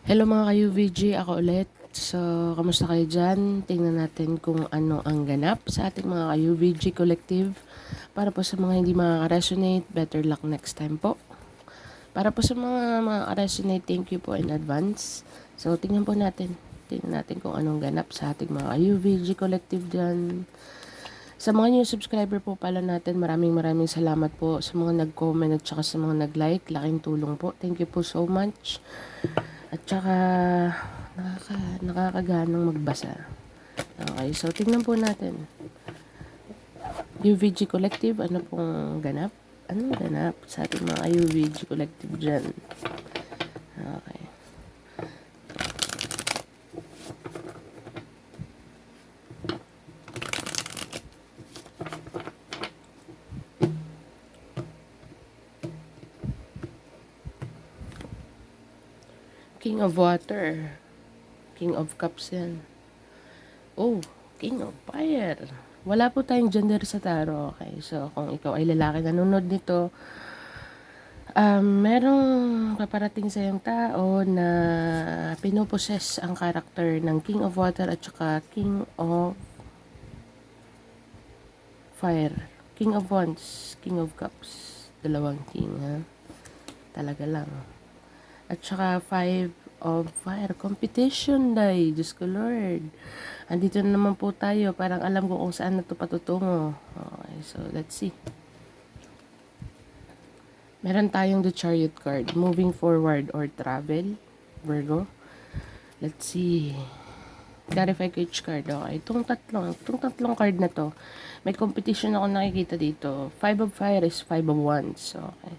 Hello mga ka-UVG, ako ulit. So, kamusta kayo dyan? Tingnan natin kung ano ang ganap sa ating mga ka-UVG collective. Para po sa mga hindi makaka-resonate, better luck next time po. Para po sa mga makaka-resonate, thank you po in advance. So, tingnan po natin. Tingnan natin kung anong ganap sa ating mga ka-UVG collective dyan. Sa mga new subscriber po pala natin, maraming salamat po sa mga nag-comment at saka sa mga nag-like. Laking tulong po. Thank you po so much. At saka nakakaganang magbasa. Okay, so tingnan po natin. UVG Collective, ano pong ganap? Anong ganap sa ating mga UVG Collective dyan? Okay. King of Water. King of Cups yan. Oh, King of Fire. Wala po tayong gender sa tarot. Okay, so kung ikaw ay lalaki nanonood nito, merong paparating sa iyong tao na pinoposes ang karakter ng King of Water at saka King of Fire. King of Wands, King of Cups. Dalawang king, ha? Talaga lang. At saka Five of Fire. Competition, day. Diyos ko, Lord. Andito na naman po tayo. Parang alam ko kung saan na ito patutungo. Okay, so let's see. Meron tayong the Chariot card. Moving forward or travel. Virgo. Let's see. Clarify ko each card. Okay. Itong tatlong card na to, may competition ako nakikita dito. Five of Fire is Five of Wands. Okay.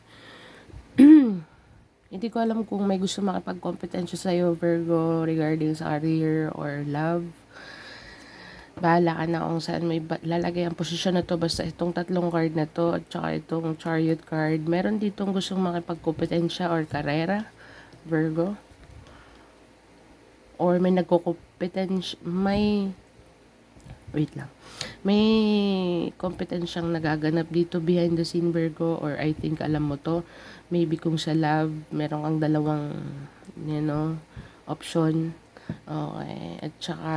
Hindi ko alam kung may gusto makipagkompetensya sa'yo, Virgo, regarding sa career or love. Bahala ka na kung saan may lalagay ang posisyon na to. Basta itong tatlong card na to at saka itong Chariot card. Meron ditong gustong makipagkompetensya or karera, Virgo. Or may nagkokompetensya, wait lang. May kompetensyang nagaganap dito behind the scene, Virgo, or I think alam mo to. Maybe kung sa love, meron kang dalawang, option. Okay. At saka,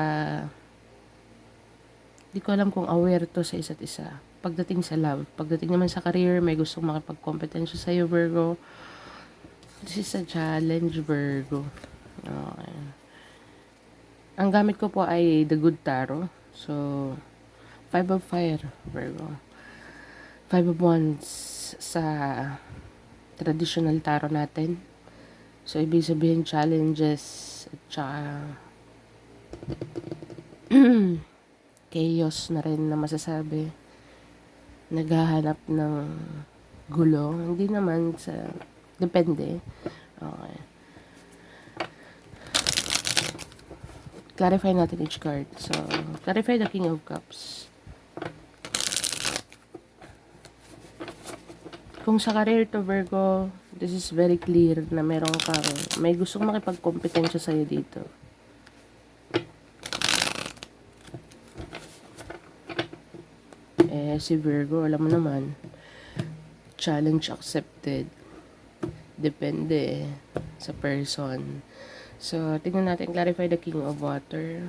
di ko alam kung aware to sa isa't isa. Pagdating sa love. Pagdating naman sa career, may gustong makipagkompetensya sa'yo, Virgo. This is a challenge, Virgo. Okay. Ang gamit ko po ay The Good Tarot. So, Five of Fire, Virgo. Five of Wands sa traditional tarot natin. So, ibig sabihin challenges at saka chaos na rin na masasabi. Naghahanap ng gulo. Hindi naman sa... Depende. Okay. Clarify natin each card. So, clarify the King of Cups. Kung sa career to, Virgo, this is very clear na may gustong makipagkompetensya sa'yo dito. Si Virgo, alam mo naman, challenge accepted. Depende sa person. So, tingnan natin, clarify the King of Water.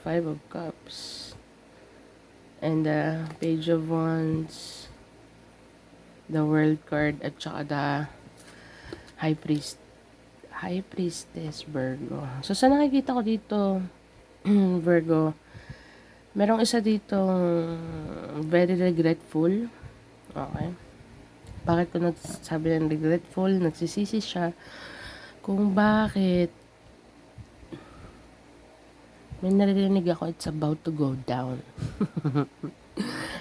Five of Cups. And the Page of Wands. The World card at saka the High Priestess, Virgo. So, sa nakikita ko dito, Virgo, merong isa dito very regretful. Okay. Bakit ko nagsabi ng regretful? Nagsisisi siya kung bakit may narinig ako it's about to go down.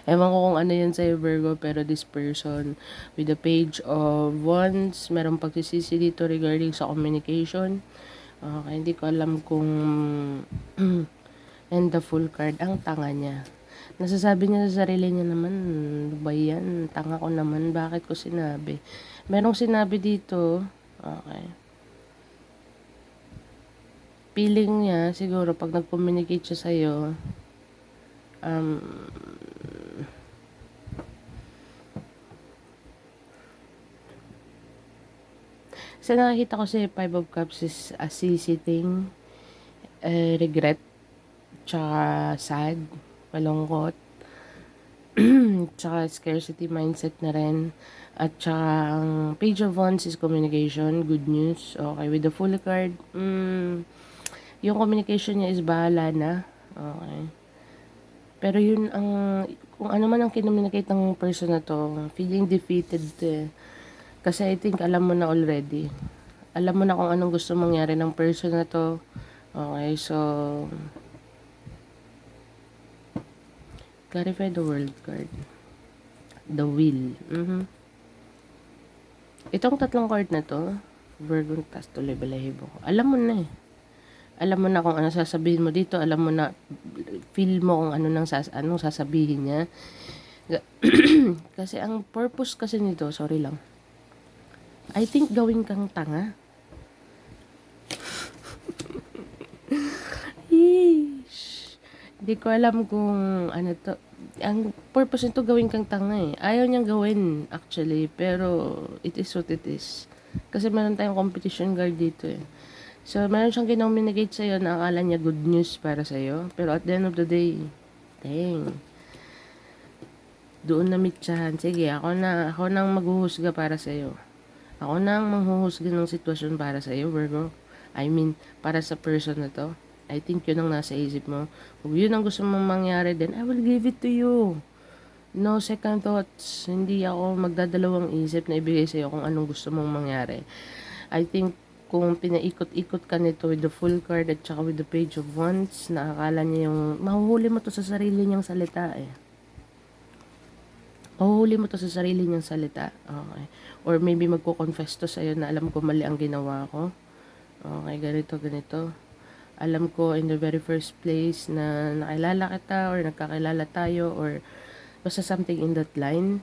Ewan ko kung ano yan sa'yo, Virgo, pero this person with the Page of Wands, merong pagsisisi dito regarding sa communication. Okay, hindi ko alam kung and the Full card, ang tanga niya. Nasasabi niya sa sarili niya naman, ba yan? Tanga ko naman, bakit ko sinabi? Merong sinabi dito, okay. Feeling niya, siguro, pag nag-communicate siya sa'yo, Sa nakikita ko si Five of Cups is a sitting, regret, tsaka sad, malungkot, tsaka scarcity mindset na rin. At tsaka ang Page of Wands is communication, good news. Okay, with the Fool card, yung communication niya is bahala na. Okay. Pero yun ang, kung ano man ang kinommunicate ng person na to, feeling defeated eh. Kasi I think alam mo na already. Alam mo na kung anong gusto mangyari ng person na to. Okay, so clarify the world card. The will. Itong tatlong card na to, Virgo, tas tuloy balahibo ko. Alam mo na eh. Alam mo na kung ano sasabihin mo dito. Alam mo na, feel mo kung anong sasabihin niya. Kasi ang purpose kasi nito, sorry lang. I think gawin kang tanga. Yeesh. Hindi ko alam kung ano to. Ang purpose nito gawin kang tanga eh. Ayaw niyang gawin actually, pero it is what it is. Kasi meron tayong competition guard dito eh. So, meron siyang kinommunicate sa'yo na akala niya good news para sa'yo. Pero at the end of the day, dang. Doon na mitsahan. Sige, ako nang maghuhusga para sa'yo. Ako nang manghuhusga ng sitwasyon para sa'yo, Virgo. I mean, para sa person na to. I think yun ang nasa isip mo. Kung yun ang gusto mong mangyari, then I will give it to you. No second thoughts. Hindi ako magdadalawang isip na ibigay sa'yo kung anong gusto mong mangyari. I think kung pinaikot-ikot ka nito with the Full card at saka with the Page of Wands, na akala niya yung, mahuhuli mo to sa sarili niyang salita eh. Mahuhuli mo to sa sarili niyang salita. Okay. Or maybe magko-confess to sa'yo na alam ko mali ang ginawa ko. Okay, ganito. Alam ko in the very first place na nakilala kita or nagkakilala tayo or basta something in that line.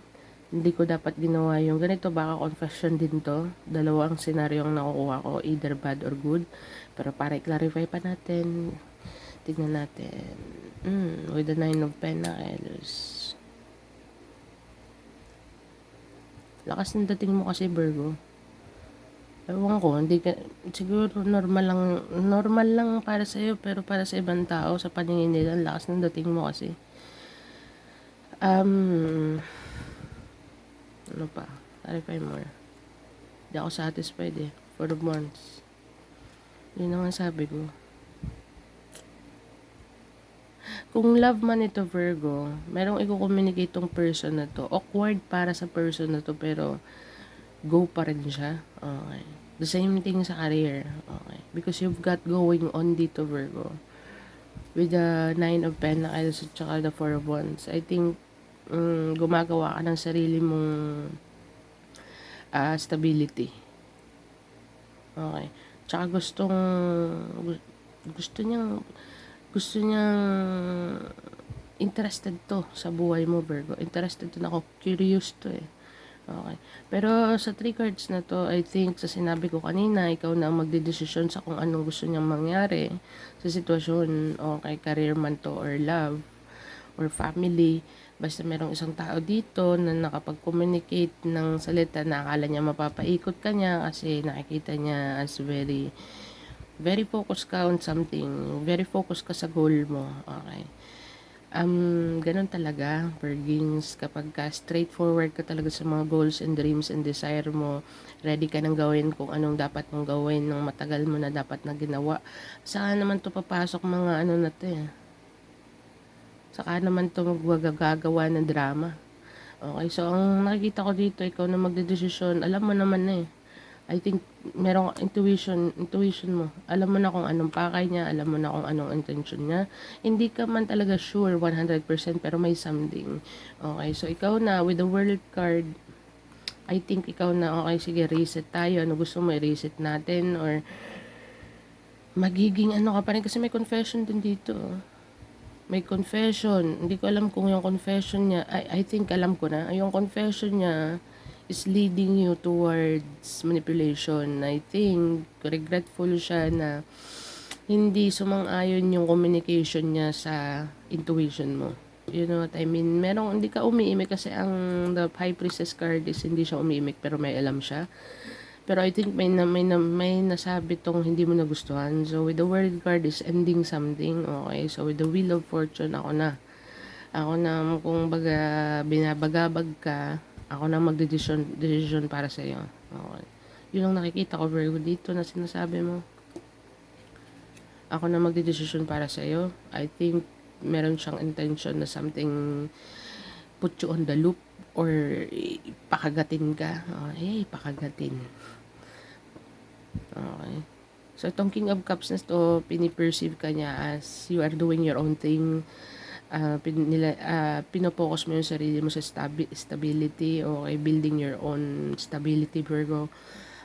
Hindi ko dapat ginawa yung ganito, baka confession din to. Dalawa ang senaryo ang nakukuha ko, either bad or good. Pero para i-clarify pa natin, tignan natin. With the 9 of Pentacles. Lakas ng dating mo kasi, Virgo. Ewan ko, hindi ka, siguro normal lang para sa'yo, pero para sa ibang tao, sa paningin nila, lakas ng dating mo kasi. Ano pa? Clarify more. Hindi ako satisfied eh. 4 of Wands. Yun naman sabi ko. Kung love man ito, Virgo, merong i-communicate tong person na to. Awkward para sa person na to, pero go pa rin siya. Okay. The same thing sa career. Okay. Because you've got going on dito, Virgo. With the 9 of Pentacles at saka the 4 of Wands. I think gumagawa ka ng sarili mong stability. Okay. Tsaka gusto niyang interested to sa buhay mo, Virgo. Interested to na ako. Curious to eh. Okay. Pero sa 3 cards na to, I think sa sinabi ko kanina, ikaw na ang magdedesisyon sa kung anong gusto niyang mangyari sa sitwasyon. Okay, career man to or love or family. Basta merong isang tao dito na nakapag-communicate ng salita na akala niya mapapaikot ka niya kasi nakikita niya as very focused ka on something. Very focused ka sa goal mo. Okay. Ganun talaga, Virgins, kapag ka straightforward ka talaga sa mga goals and dreams and desire mo, ready ka nang gawin kung anong dapat mong gawin ng matagal mo na dapat na ginawa. Saan naman to papasok mga ano na to eh. Saka naman ito magagagawa ng drama. Okay, so ang nakikita ko dito, ikaw na magdedesisyon, alam mo naman na eh. I think merong intuition mo. Alam mo na kung anong pakay niya, alam mo na kung anong intention niya. Hindi ka man talaga sure 100% pero may something. Okay, so ikaw na with the world card, I think ikaw na, okay, sige, reset tayo. Ano gusto mo, i-reset natin or magiging ano ka pa rin kasi may confession din dito. May confession. Hindi ko alam kung yung confession niya, I think alam ko na. Yung confession niya is leading you towards manipulation. I think regretful siya na hindi sumang-ayon yung communication niya sa intuition mo. You know what I mean? Hindi ka umiimik kasi ang the High Priestess card is hindi siya umiimik pero may alam siya. Pero I think may nasabi tong hindi mo nagustuhan. So with the world card is ending something. Okay, so with the wheel of fortune, ako na kung baga binabagabag ka, ako na magdedesisyon para sa iyo. Okay. Yun ang nakikita ko Virgo dito na sinasabi mo. Ako na magdedesisyon para sa iyo. I think meron siyang intention na something put you on the loop or pakagatin ka. Okay, pakagatin. Okay. So, itong King of Cups na to, piniperceive ka niya as you are doing your own thing. Pinopokus mo yung sarili mo sa stability o building your own stability, Virgo.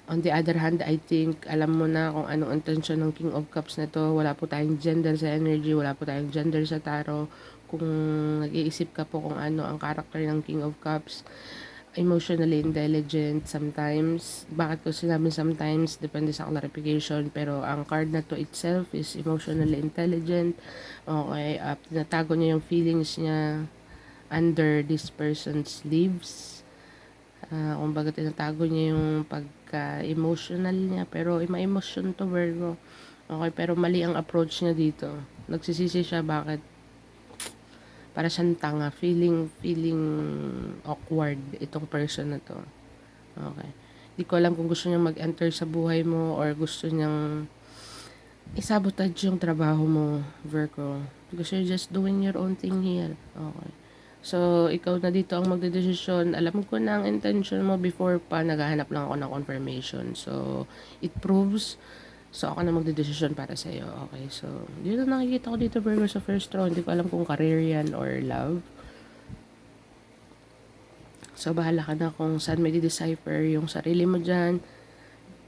On the other hand, I think, alam mo na kung anong intention ng King of Cups na to. Wala po tayong gender sa energy, wala po tayong gender sa tarot. Kung nag-iisip ka po kung ano ang character ng King of Cups, emotionally intelligent sometimes. Bakit ko sinabi sometimes? Depende sa clarification. Pero ang card na to itself is emotionally intelligent. Okay, tinatago niya yung feelings niya under this person's lives. Kumbaga tinatago niya yung pagka-emotional niya. Pero ma-emotion to Virgo. Okay, pero mali ang approach niya dito. Nagsisisi siya bakit para siyang tanga, feeling awkward itong person na to. Okay. Di ko alam kung gusto niyang mag-enter sa buhay mo or gusto niyang isabotage yung trabaho mo, Virgo. Because you're just doing your own thing here. Okay. So, ikaw na dito ang magdedesisyon. Alam ko na ang intention mo before pa, naghahanap lang ako ng confirmation. So, it proves. So, ako na magdedesisyon para sa iyo. Okay, so, yun ang nakikita ko dito, Virgo, sa first row. Hindi ko alam kung career yan or love. So, bahala ka na kung saan may decipher yung sarili mo dyan.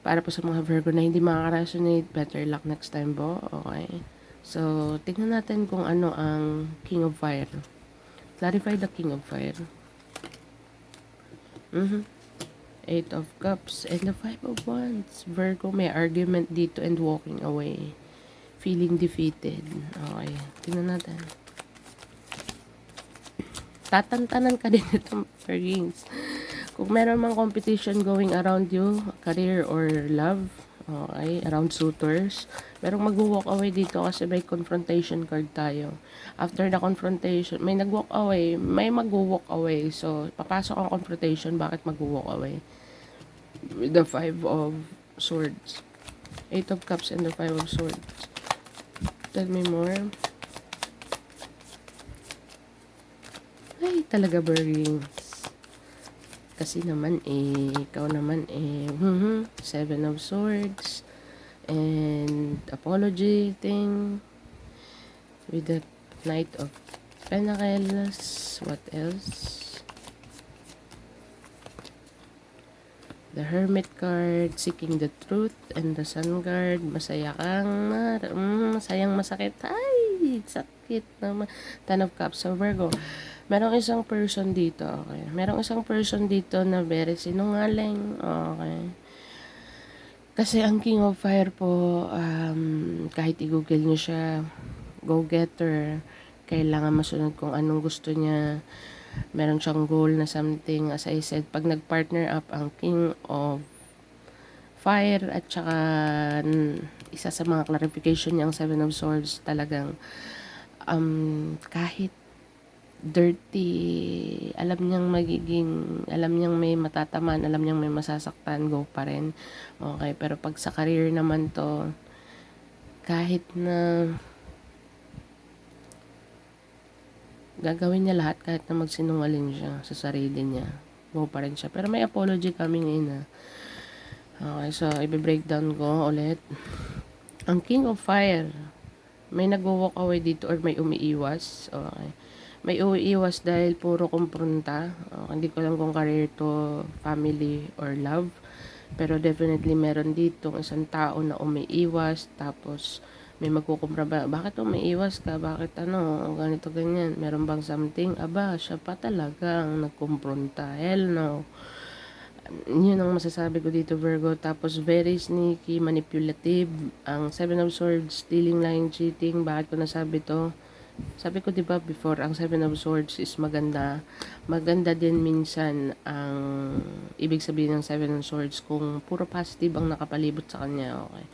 Para po sa mga Virgo na hindi makaka-resonate, better luck next time po. Okay. So, tingnan natin kung ano ang King of Fire. Clarify the King of Fire. Eight of Cups and the Five of Wands. Virgo, may argument dito and walking away. Feeling defeated. Okay, tingnan natin. Tatantanan ka din itong Virgins. Kung meron mang competition going around you, career or love, okay, around suitors, merong mag-walk away dito kasi may confrontation card tayo. After the confrontation, may nag-walk away, may mag-walk away. So, papasok ang confrontation, bakit mag-walk away? With the Five of Swords. Eight of Cups and the Five of Swords. Tell me more. Ay, talaga Virgins. Kasi naman ikaw naman Seven of Swords. And apology thing. With the Knight of Pentacles. What else? The Hermit card, seeking the truth, and the Sun card, masaya kang, masayang masakit. Ay, sakit naman. Ten of Cups. So, Virgo, merong isang person dito, okay? Merong isang person dito na very sinungaling, okay? Kasi ang King of Fire po, kahit i-google nyo siya, go-getter, kailangan masunod kung anong gusto niya. Meron siyang goal na something. As I said, pag nag-partner up ang King of Fire at saka isa sa mga clarification niya ang Seven of Swords, talagang kahit dirty, alam niyang may matataman, alam niyang may masasaktan, go pa rin. Okay, pero pag sa career naman to, kahit na gagawin niya lahat kahit na magsinungaling siya sa sarili niya. Go pa rin siya. Pero may apology coming in. Okay, so i-breakdown ko ulit. Ang King of Fire, may nag-walk away dito or may umiiwas. Okay. May umiiwas dahil puro kumpronta. Okay, hindi ko lang kung career to, family, or love. Pero definitely meron dito isang tao na umiiwas tapos may magkukumpra ba, bakit umiiwas ka, bakit ganito ganyan, meron bang something, aba, siya pa talaga ang nagkumpronta, hell no. Yun ang masasabi ko dito Virgo. Tapos very sneaky, manipulative, ang Seven of Swords, stealing, lying, cheating. Bakit ko nasabi to? Sabi ko 'di ba before, ang Seven of Swords is maganda. Maganda din minsan ang ibig sabihin ng Seven of Swords kung puro positive ang nakapalibot sa kanya, okay.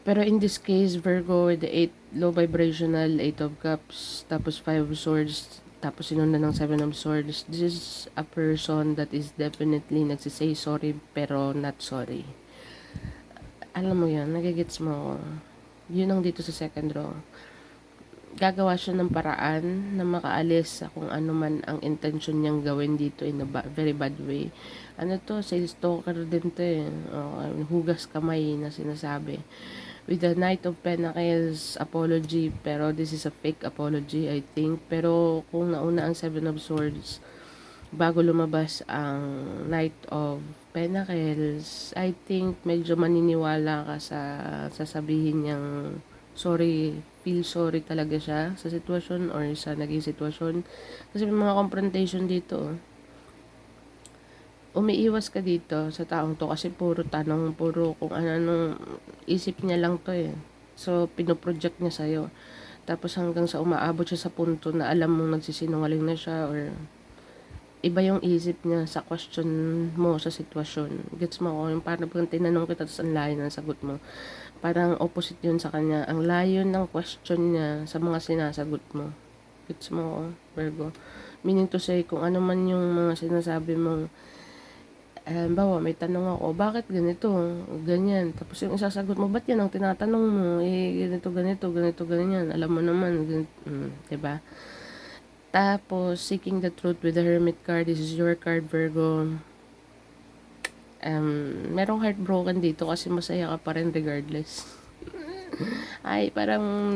Pero in this case, Virgo, with the 8 low vibrational, 8 of Cups, tapos 5 of Swords, tapos sinundan ng 7 of Swords, this is a person that is definitely nagsisay sorry pero not sorry. Alam mo yan, nagigets mo ako. Yun ang dito sa second row. Gagawa siya ng paraan na makaalis sa kung ano man ang intention niyang gawin dito in a very bad way. Ano to, sales stalker din to eh. Hugas kamay na sinasabi. With the Knight of Pentacles, apology, pero this is a fake apology, I think. Pero kung nauna ang Seven of Swords, bago lumabas ang Knight of Pentacles, I think medyo maniniwala ka sa sasabihin niyang sorry, feel sorry talaga siya sa sitwasyon or sa naging sitwasyon. Kasi may mga confrontation dito. Umiiwas ka dito sa taong to kasi puro tanong, puro kung ano isip niya lang to eh. So, pinoproject niya sa'yo. Tapos hanggang sa umaabot siya sa punto na alam mong nagsisinungaling na siya or iba yung isip niya sa question mo sa sitwasyon. Gets mo ako? Yung parang pag tinanong kita tapos ang layo ng sagot mo. Parang opposite yun sa kanya. Ang layo ng question niya sa mga sinasagot mo. Gets mo ako, Virgo? Meaning to say, kung ano man yung mga sinasabi mong bawa, may tanong ako, bakit ganito? Ganyan. Tapos yung isasagot mo, ba't yan ang tinatanong mo? Ganito, ganito, ganito, ganyan. Alam mo naman, diba? Tapos, seeking the truth with the Hermit card. This is your card, Virgo. Merong heartbroken dito kasi masaya ka pa rin regardless. Ay, parang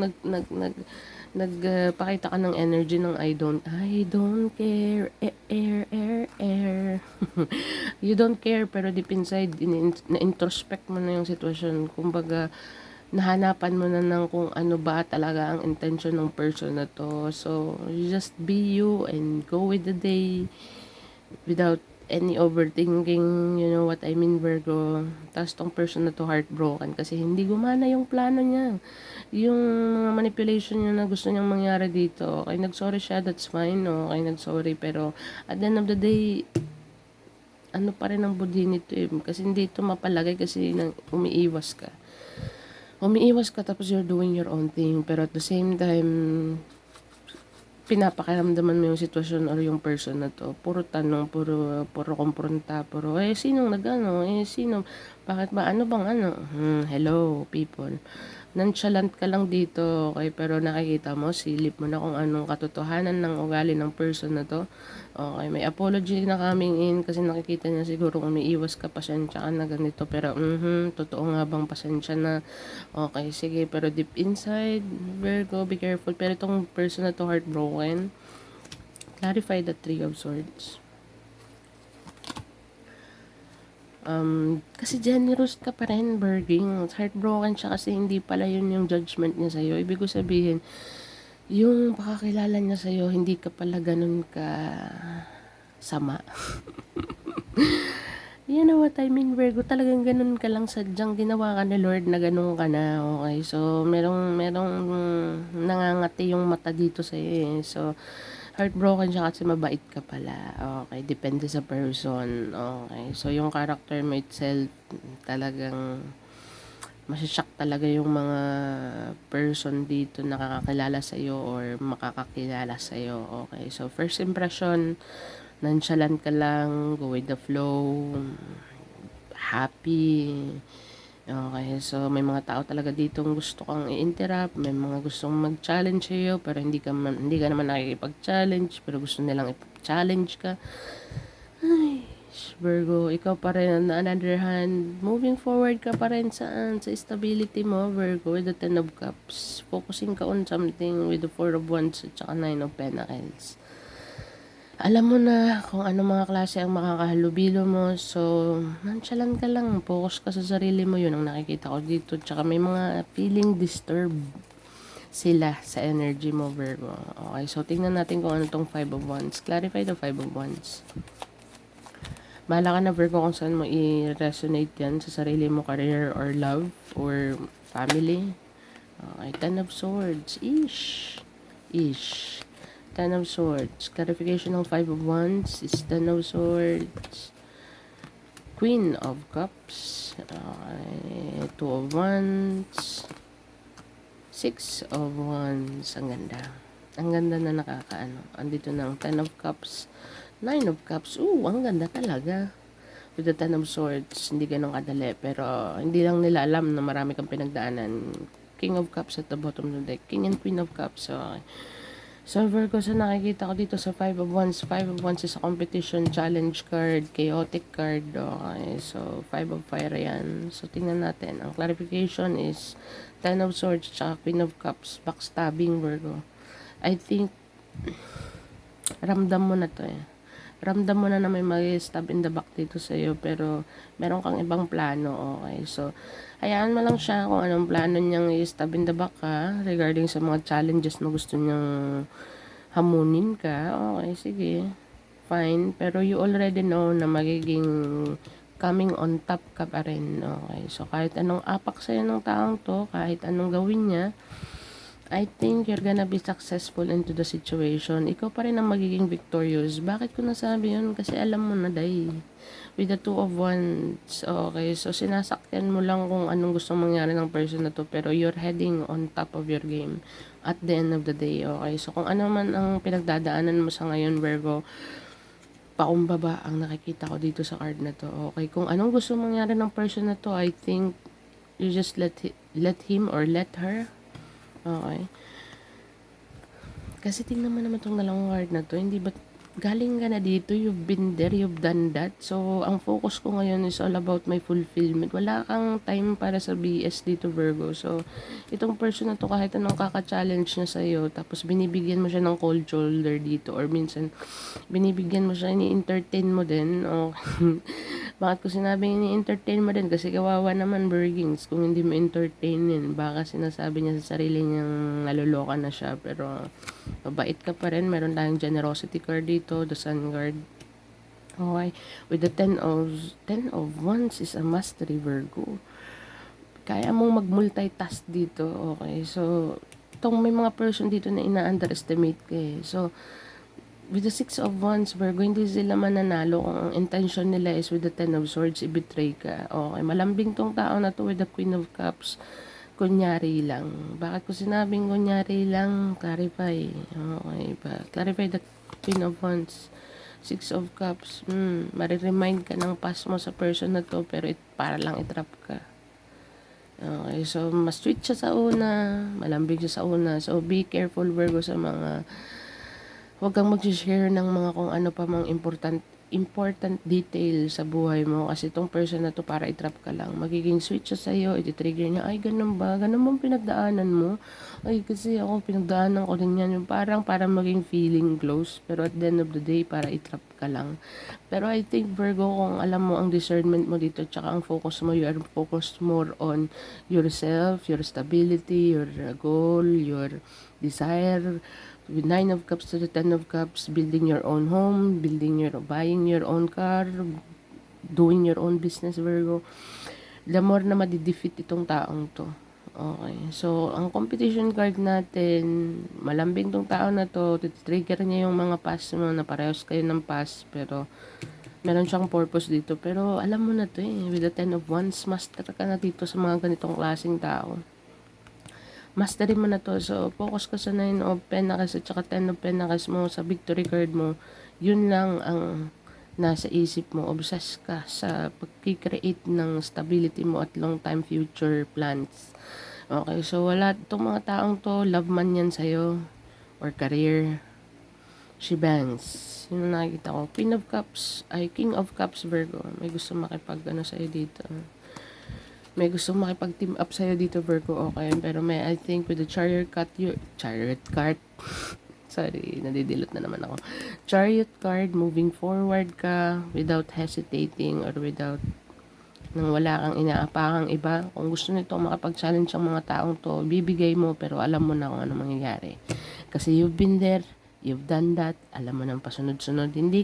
nagpakita ka ng energy ng I don't care, air. You don't care, pero deep inside, na-introspect mo na yung sitwasyon. Kumbaga, nahanapan mo na ng kung ano ba talaga ang intention ng person na to. So, you just be you and go with the day without any overthinking, you know what I mean, Virgo. Tapos tong person na to heartbroken kasi hindi gumana yung plano niya. Yung mga manipulation niya na gusto niyang mangyari dito. Okay, nagsorry siya, that's fine. Okay, nagsorry. Pero at the end of the day, ano pa rin ang budhi nito eh. Kasi hindi ito mapalagay kasi umiiwas ka. Umiiwas ka tapos you're doing your own thing. Pero at the same time, pinapakiramdaman mo yung sitwasyon or yung person na to. Puro tanong, puro kumpronta, puro, sinong nagano? Sino? Bakit ba? Ano bang ano? Hello, people. Nonchalant ka lang dito, okay? Pero nakikita mo, silip mo na kung anong katotohanan ng ugali ng person na to. Okay, may apology na coming in kasi nakikita niya siguro umiiwas ka, pasensya ka na ganito. Pero, totoo nga bang pasensya na? Okay, sige. Pero deep inside, Virgo, be careful. Pero itong person na to heartbroken, clarify the Three of Swords. Kasi generous ka pa rin, Virgo. Heartbroken siya kasi hindi pala yun yung judgment niya sa'yo. Ibig ko sabihin, yung pakakilala niya sa'yo, hindi ka pala ganun ka sama. You know what I mean, Virgo? Talagang ganun ka lang, sadyang ginawa ka ni Lord na ganun ka na, okay? So, merong nangangati yung mata dito sa'yo eh. So, heartbroken siya kasi mabait ka pala. Okay, depende sa person. Okay, so yung character mo itself, talagang masashock talaga yung mga person dito na nakakakilala sa'yo or makakakilala sa'yo. Okay, so first impression, nonchalant ka lang, go with the flow, happy. Okay, so may mga tao talaga ditong gusto kang i-interrupt, may mga gustong mag-challenge sa'yo, pero hindi ka naman nakikipag-challenge, pero gusto nilang i-challenge ka. Ay, Virgo, ikaw pa rin, on the other hand, moving forward ka pa rin saan? Sa stability mo, Virgo, with the Ten of Cups. Focusing ka on something with the Four of Wands at saka Nine of Pentacles. Alam mo na kung ano mga klase ang makakahalubilo mo. So, nonchalant ka lang. Focus ka sa sarili mo. Yun ang nakikita ko dito. Tsaka may mga feeling disturbed sila sa energy mo, Virgo. Okay, so tingnan natin kung ano tong Five of Wands. Clarify the Five of Wands. Bahala ka na, Virgo, kung saan mo i-resonate yan sa sarili mo, career or love or family. Okay, Ten of Swords. Ish. Ish. Ten of Swords. Clarification ng Five of Wands is Ten of Swords. Queen of Cups. Two of Wands. Six of Wands. Ang ganda. Ang ganda na nakakaano. Andito ng Ten of Cups. Nine of Cups. Ang ganda talaga. With the Ten of Swords, hindi ganun kadali. Pero hindi lang nila alam na marami kang pinagdaanan. King of Cups at the bottom of the deck. King and Queen of Cups. So Virgo, sa nakikita ko dito sa Five of Wands. Five of Wands is a competition, challenge card, chaotic card. Okay, so Five of Fire yan. So tingnan natin. Ang clarification is Ten of Swords tsaka Queen of Cups. Backstabbing, Virgo. I think ramdam mo na to eh. Ramdam mo na may mag-stab in the back dito sa iyo, pero meron kang ibang plano. Okay, so hayaan mo lang siya kung anong plano niyang i-stab in the back ka regarding sa mga challenges na gusto niyang hamunin ka. Okay, sige, fine, pero you already know na magiging coming on top ka pa rin. Okay, so kahit anong apak sa'yo ng taong to, kahit anong gawin niya, I think you're gonna be successful into the situation. Ikaw pa rin ang magiging victorious. Bakit ko nasabi yun? Kasi alam mo na, day. With the Two of Wands. Okay, so sinasakyan mo lang kung anong gusto mangyari ng person na to, pero you're heading on top of your game at the end of the day. Okay, so kung ano man ang pinagdadaanan mo sa ngayon, Virgo, paumbaba ang nakikita ko dito sa card na to. Okay, kung anong gusto mangyari ng person na to, I think you just let him or let her. Okay. Kasi tingnan mo naman itong dalawang card na to. Hindi ba galing ka na dito? You've been there, you've done that. So, ang focus ko ngayon is all about my fulfillment. Wala kang time para sa BS dito, Virgo. So, itong person na to, kahit anong kaka-challenge niya sa'yo, tapos binibigyan mo siya ng cold shoulder dito, or minsan, binibigyan mo siya, ini-entertain mo din. Okay. Bakit ko sinabing ini-entertain mo din? Kasi kawawa naman, Virgins, kung hindi mo entertainin. Baka sinasabi niya sa sarili niyang naloloka na siya, pero mabait ka pa rin. Meron tayong generosity card dito, the sun card. Okay, with the ten of Wands is a mastery, Virgo. Kaya mong mag-multitask dito. Okay, so itong may mga person dito na ina-underestimate ka eh. So with the Six of Wands, Virgo, hindi sila mananalo kung ang intention nila is with the Ten of Swords, i-betray ka. Okay, malambing tong tao na to with the Queen of Cups. Kunyari lang. Bakit ko sinabing kunyari lang? Clarify. Okay ba? Clarify the Queen of Wands. Six of Cups. Mariremind ka ng past mo sa person na to, pero para lang itrap ka. Okay, so mas sweet siya sa una, malambing siya sa una. So be careful, Virgo, sa mga huwag kang mag-share ng mga kung ano pa mang important detail sa buhay mo, kasi itong person na to para itrap ka lang. Magiging sweet siya sa'yo, iti-trigger niya, ay ganun ba? Ganun bang pinagdaanan mo? Ay kasi ako pinagdaanan ko din yan. Yung parang maging feeling close, pero at the end of the day, para itrap ka lang. Pero I think, Virgo, kung alam mo ang discernment mo dito, tsaka ang focus mo, you are focused more on yourself, your stability, your goal, your desire. With Nine of Cups to the Ten of Cups, building your own home, buying your own car, doing your own business, Virgo. The more na madidefeat itong taong to. Okay. So, ang competition card natin, malambing tong tao na to, trigger niya yung mga past mo na parehas kayo ng past, pero meron siyang purpose dito. Pero alam mo na to eh, with the Ten of Wands, master ka na dito sa mga ganitong klaseng tao. Mastery mo na to. So, focus ka sa 9 of Pentacles at saka 10 of Pentacles mo, sa victory card mo. Yun lang ang nasa isip mo. Obsessed ka sa pag-create ng stability mo at long time future plans. Okay, so wala itong mga taong to, love man yan sa'yo, or career. She bangs. Yun ang nakikita ko. King of Cups, Virgo. May gusto makipag sa'yo dito. May gusto makipag-team up sa'yo dito, Virgo, okay? Pero I think with the chariot card, sorry, nadidilot na naman ako. Chariot card, moving forward ka without hesitating or without nang wala kang inaapakang iba. Kung gusto nito makapag-challenge ang mga taong to, bibigay mo, pero alam mo na kung ano mangyayari. Kasi you've been there, you've done that, alam mo nang pasunod-sunod. Hindi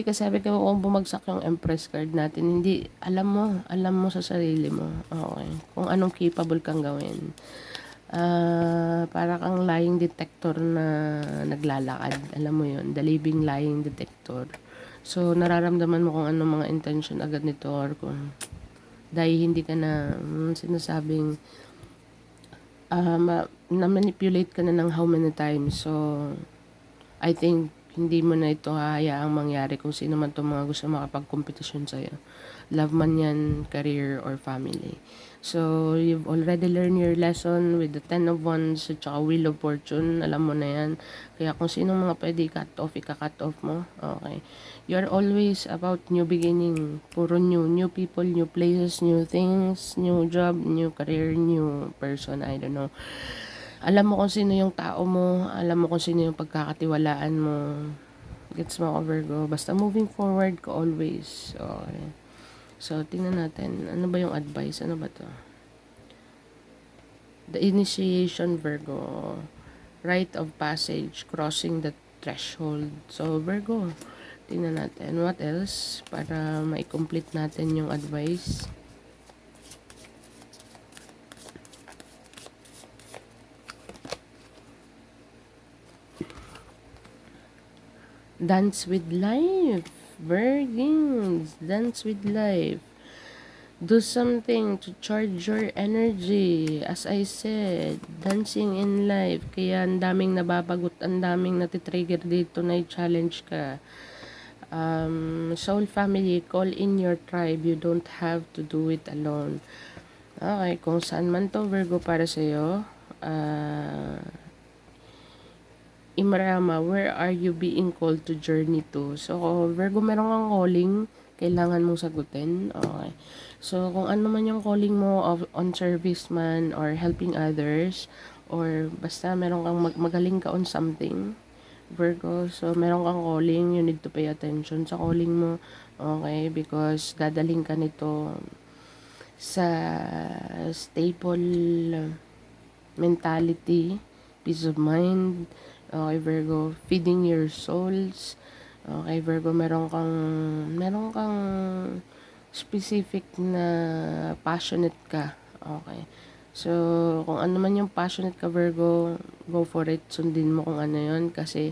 ka sabi ko kung bumagsak yung Empress card natin, hindi, alam mo sa sarili mo, okay, kung anong capable kang gawin. Para kang lying detector na naglalakad. Alam mo yon, the living lying detector. So, nararamdaman mo kung ano mga intention agad nito or kung dahil hindi ka na sinasabing na-manipulate ka na ng how many times. So, I think hindi mo na ito hahayaang mangyari kung sino man itong mga gusto makapag-kompetisyon sa'yo. Love man yan, career, or family. So, you've already learned your lesson with the Ten of Wands at saka Wheel of Fortune. Alam mo na yan. Kaya kung sino mga pwede cut off, ika-cut off mo. Okay. You're always about new beginning. Puro new. New people, new places, new things, new job, new career, new person. I don't know. Alam mo kung sino yung tao mo. Alam mo kung sino yung pagkakatiwalaan mo. Gets mo ko, Virgo. Basta moving forward ka always. Okay. So, tingnan natin. Ano ba yung advice? Ano ba to? The initiation, Virgo. Rite of passage. Crossing the threshold. So, Virgo. Tingnan natin. What else? Para ma-complete natin yung advice. Dance with life. Virgins. Dance with life. Do something to charge your energy. As I said, dancing in life. Kaya ang daming nababagot, ang daming natitrigger dito na i-challenge ka. Soul family, call in your tribe. You don't have to do it alone. Okay, kung saan man to, Virgo, para sa'yo. Imrama, where are you being called to journey to? So, Virgo, meron kang calling, kailangan mong sagutin. Okay. So, kung ano man yung calling mo on service man or helping others, or basta meron kang magaling ka on something, Virgo, so meron kang calling, you need to pay attention sa calling mo. Okay, because dadaling ka nito sa stable mentality, peace of mind. Okay, Virgo, feeding your souls. Okay, Virgo, meron kang specific na passionate ka. Okay. So, kung ano man yung passionate ka, Virgo, go for it. Sundin mo kung ano yun. Kasi,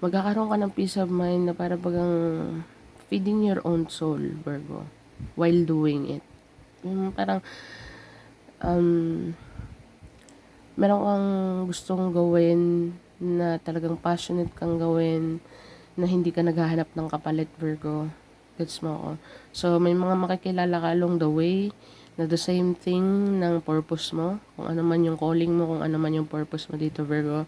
magkakaroon ka ng peace of mind na para bagang feeding your own soul, Virgo, while doing it. Parang, meron kang gustong gawin na talagang passionate kang gawin na hindi ka naghahanap ng kapalit, Virgo. Gets mo ako? So, may mga makikilala ka along the way na the same thing ng purpose mo. Kung ano man yung calling mo, kung ano man yung purpose mo dito, Virgo.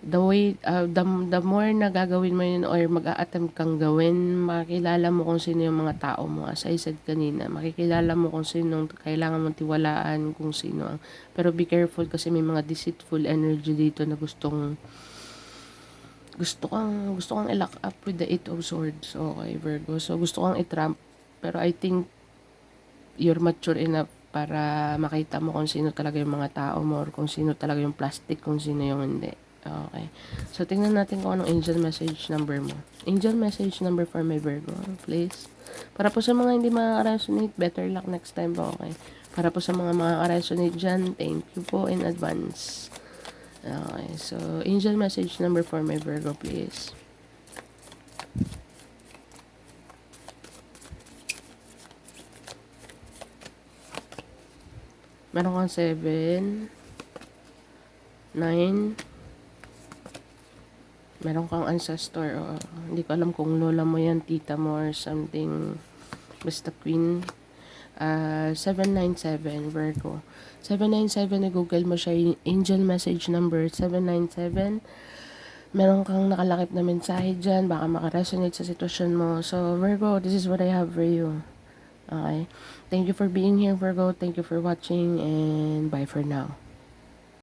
The way, the more na gagawin mo yun or mag-a-attempt kang gawin, makikilala mo kung sino yung mga tao mo. As I said kanina, makikilala mo kung sino kailangan mong tiwalaan, kung sino ang. Pero be careful kasi may mga deceitful energy dito na gusto kang i-lock up with the Eight of Swords. Okay, Virgo. So, gusto kang i-trap. Pero I think you're mature enough para makita mo kung sino talaga yung mga tao mo or kung sino talaga yung plastic, kung sino yung hindi. Okay. So, tingnan natin kung anong angel message number mo. Angel message number for my Virgo, please. Para po sa mga hindi makaka-resonate, better luck next time po, okay? Para po sa mga makaka-resonate dyan, thank you po in advance. Okay. So, angel message number for my Virgo, please. Meron kang 7, 9, meron kang ancestor, hindi ko alam kung lola mo yan, tita mo or something, basta queen. 797, Virgo. 797, na-google mo siya, angel message number 797. Meron kang nakalakip na mensahe dyan, baka makaresonate sa sitwasyon mo. So, Virgo, this is what I have for you. Okay. Thank you for being here, Virgo. Thank you for watching, and bye for now.